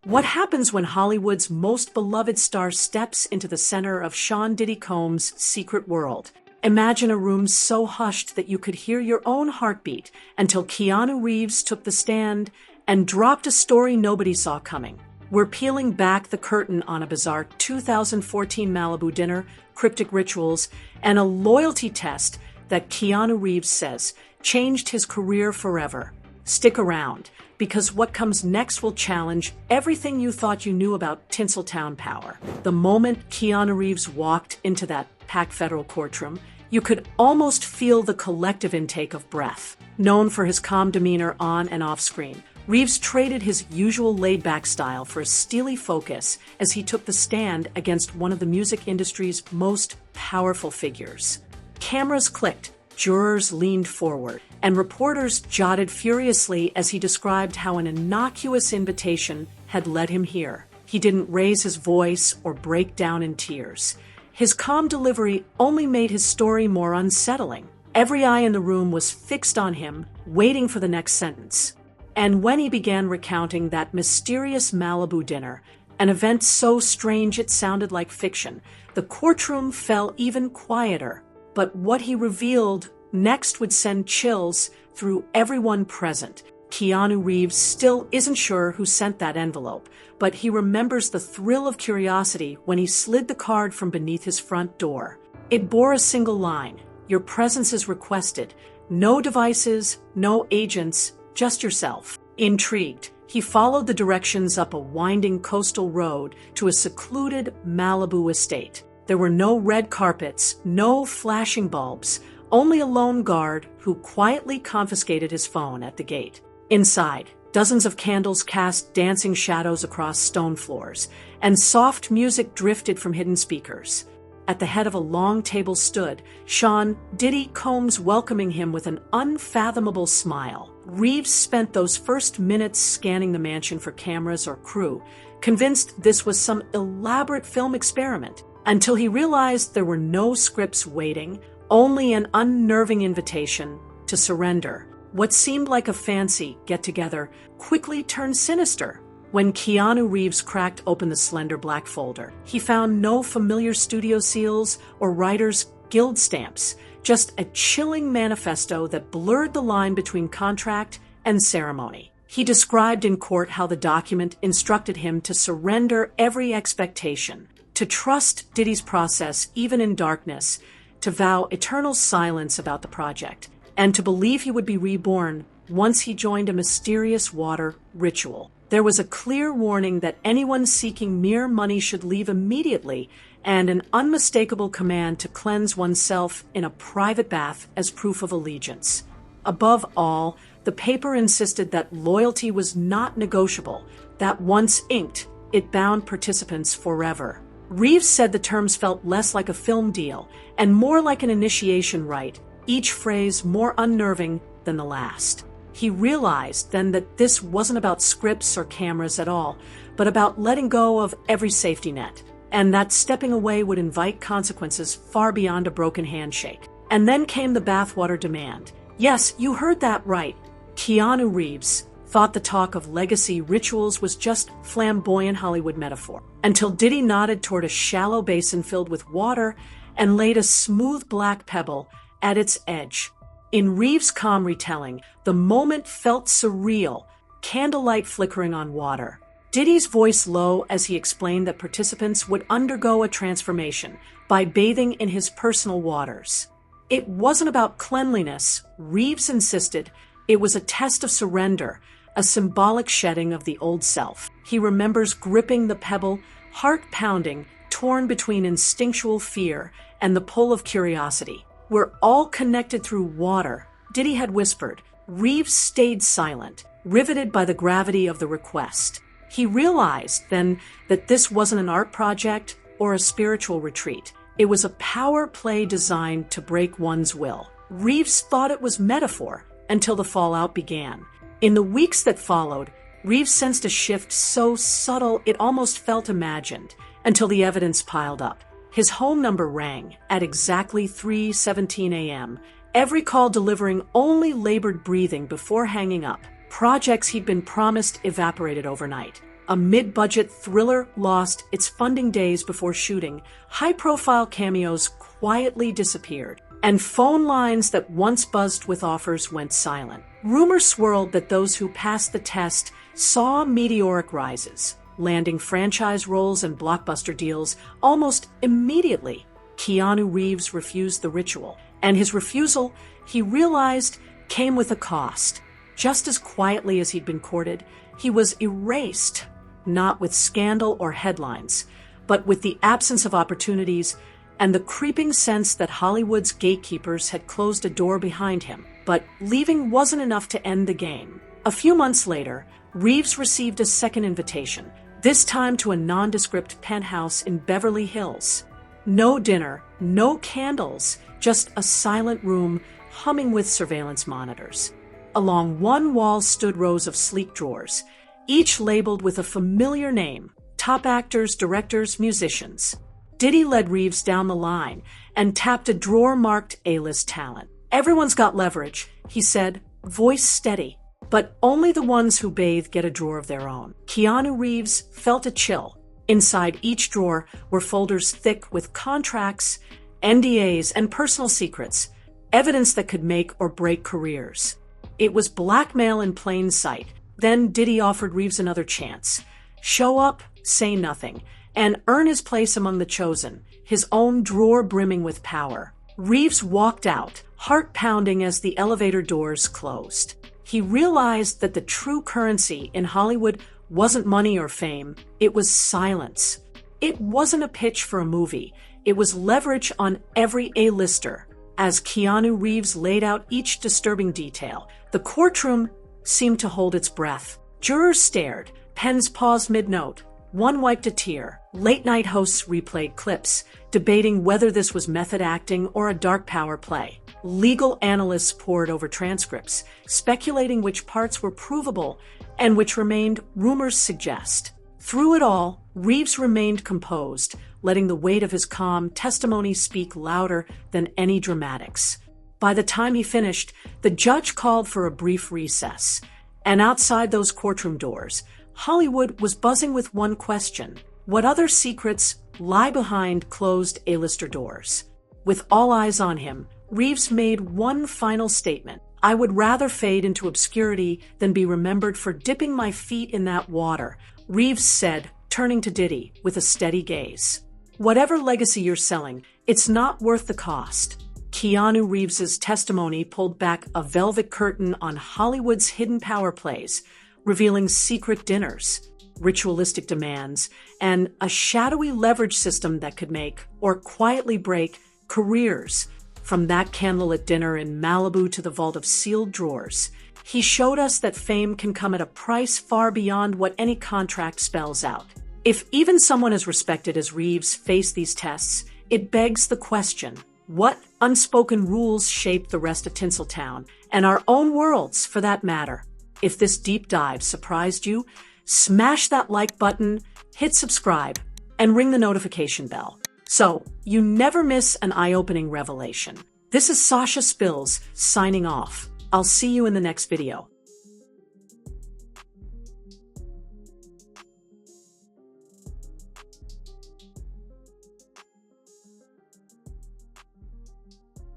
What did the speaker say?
What happens when Hollywood's most beloved star steps into the center of Sean Diddy Combs' secret world? Imagine a room so hushed that you could hear your own heartbeat until Keanu Reeves took the stand and dropped a story nobody saw coming. We're peeling back the curtain on a bizarre 2014 Malibu dinner, cryptic rituals, and a loyalty test that Keanu Reeves says changed his career forever. Stick around, because what comes next will challenge everything you thought you knew about Tinseltown power. The moment Keanu Reeves walked into that packed federal courtroom, you could almost feel the collective intake of breath. Known for his calm demeanor on and off screen, Reeves traded his usual laid-back style for a steely focus as he took the stand against one of the music industry's most powerful figures. Cameras clicked, jurors leaned forward, and reporters jotted furiously as he described how an innocuous invitation had led him here. He didn't raise his voice or break down in tears. His calm delivery only made his story more unsettling. Every eye in the room was fixed on him, waiting for the next sentence. And when he began recounting that mysterious Malibu dinner, an event so strange it sounded like fiction, the courtroom fell even quieter. But what he revealed next would send chills through everyone present. Keanu Reeves still isn't sure who sent that envelope, but he remembers the thrill of curiosity when he slid the card from beneath his front door. It bore a single line: "Your presence is requested. No devices, no agents, just yourself." Intrigued, he followed the directions up a winding coastal road to a secluded Malibu estate. There were no red carpets, no flashing bulbs, only a lone guard who quietly confiscated his phone at the gate. Inside, dozens of candles cast dancing shadows across stone floors, and soft music drifted from hidden speakers. At the head of a long table stood Sean Diddy Combs, welcoming him with an unfathomable smile. Reeves spent those first minutes scanning the mansion for cameras or crew, convinced this was some elaborate film experiment, until he realized there were no scripts waiting, only an unnerving invitation to surrender. What seemed like a fancy get-together quickly turned sinister. When Keanu Reeves cracked open the slender black folder, he found no familiar studio seals or writer's guild stamps, just a chilling manifesto that blurred the line between contract and ceremony. He described in court how the document instructed him to surrender every expectation, to trust Diddy's process even in darkness, to vow eternal silence about the project, and to believe he would be reborn once he joined a mysterious water ritual. There was a clear warning that anyone seeking mere money should leave immediately, and an unmistakable command to cleanse oneself in a private bath as proof of allegiance. Above all, the paper insisted that loyalty was not negotiable, that once inked, it bound participants forever. Reeves said the terms felt less like a film deal and more like an initiation rite, each phrase more unnerving than the last. He realized then that this wasn't about scripts or cameras at all, but about letting go of every safety net, and that stepping away would invite consequences far beyond a broken handshake. And then came the Bathwater demand. Yes, you heard that right. Keanu Reeves thought the talk of legacy rituals was just flamboyant Hollywood metaphor, until Diddy nodded toward a shallow basin filled with water and laid a smooth black pebble at its edge. In Reeves' calm retelling, the moment felt surreal, candlelight flickering on water. Diddy's voice low as he explained that participants would undergo a transformation by bathing in his personal waters. It wasn't about cleanliness, Reeves insisted. It was a test of surrender, a symbolic shedding of the old self. He remembers gripping the pebble, heart pounding, torn between instinctual fear and the pull of curiosity. "We're all connected through water," Diddy had whispered. Reeves stayed silent, riveted by the gravity of the request. He realized then that this wasn't an art project or a spiritual retreat. It was a power play designed to break one's will. Reeves thought it was metaphor until the fallout began. In the weeks that followed, Reeves sensed a shift so subtle it almost felt imagined, until the evidence piled up. His home number rang at exactly 3:17 a.m., every call delivering only labored breathing before hanging up. Projects he'd been promised evaporated overnight. A mid-budget thriller lost its funding days before shooting, high-profile cameos quietly disappeared, and phone lines that once buzzed with offers went silent. Rumors swirled that those who passed the test saw meteoric rises, landing franchise roles and blockbuster deals almost immediately. Keanu Reeves refused the ritual, and his refusal, he realized, came with a cost. Just as quietly as he'd been courted, he was erased, not with scandal or headlines, but with the absence of opportunities and the creeping sense that Hollywood's gatekeepers had closed a door behind him. But leaving wasn't enough to end the game. A few months later, Reeves received a second invitation, this time to a nondescript penthouse in Beverly Hills. No dinner, no candles, just a silent room humming with surveillance monitors. Along one wall stood rows of sleek drawers, each labeled with a familiar name: top actors, directors, musicians. Diddy led Reeves down the line and tapped a drawer marked A-list talent. "Everyone's got leverage," he said, voice steady. "But only the ones who bathe get a drawer of their own." Keanu Reeves felt a chill. Inside each drawer were folders thick with contracts, NDAs, and personal secrets, evidence that could make or break careers. It was blackmail in plain sight. Then Diddy offered Reeves another chance. Show up, say nothing, and earn his place among the chosen, his own drawer brimming with power. Reeves walked out, heart pounding as the elevator doors closed. He realized that the true currency in Hollywood wasn't money or fame, it was silence. It wasn't a pitch for a movie, it was leverage on every A-lister. As Keanu Reeves laid out each disturbing detail, the courtroom seemed to hold its breath. Jurors stared, pens paused mid-note. One wiped a tear. Late-night hosts replayed clips, debating whether this was method acting or a dark power play. Legal analysts pored over transcripts, speculating which parts were provable and which remained rumors suggest. Through it all, Reeves remained composed, letting the weight of his calm testimony speak louder than any dramatics. By the time he finished, the judge called for a brief recess, and outside those courtroom doors, Hollywood was buzzing with one question: what other secrets lie behind closed A-lister doors? With all eyes on him, Reeves made one final statement: "I would rather fade into obscurity than be remembered for dipping my feet in that water," Reeves said, turning to Diddy with a steady gaze. "Whatever legacy you're selling, it's not worth the cost." Keanu Reeves's testimony pulled back a velvet curtain on Hollywood's hidden power plays, revealing secret dinners, ritualistic demands, and a shadowy leverage system that could make, or quietly break, careers. From that candlelit dinner in Malibu to the vault of sealed drawers, he showed us that fame can come at a price far beyond what any contract spells out. If even someone as respected as Reeves faced these tests, it begs the question: what unspoken rules shape the rest of Tinseltown, and our own worlds, for that matter? If this deep dive surprised you, smash that like button, hit subscribe, and ring the notification bell, so you never miss an eye-opening revelation. This is Sasha Spills signing off. I'll see you in the next video.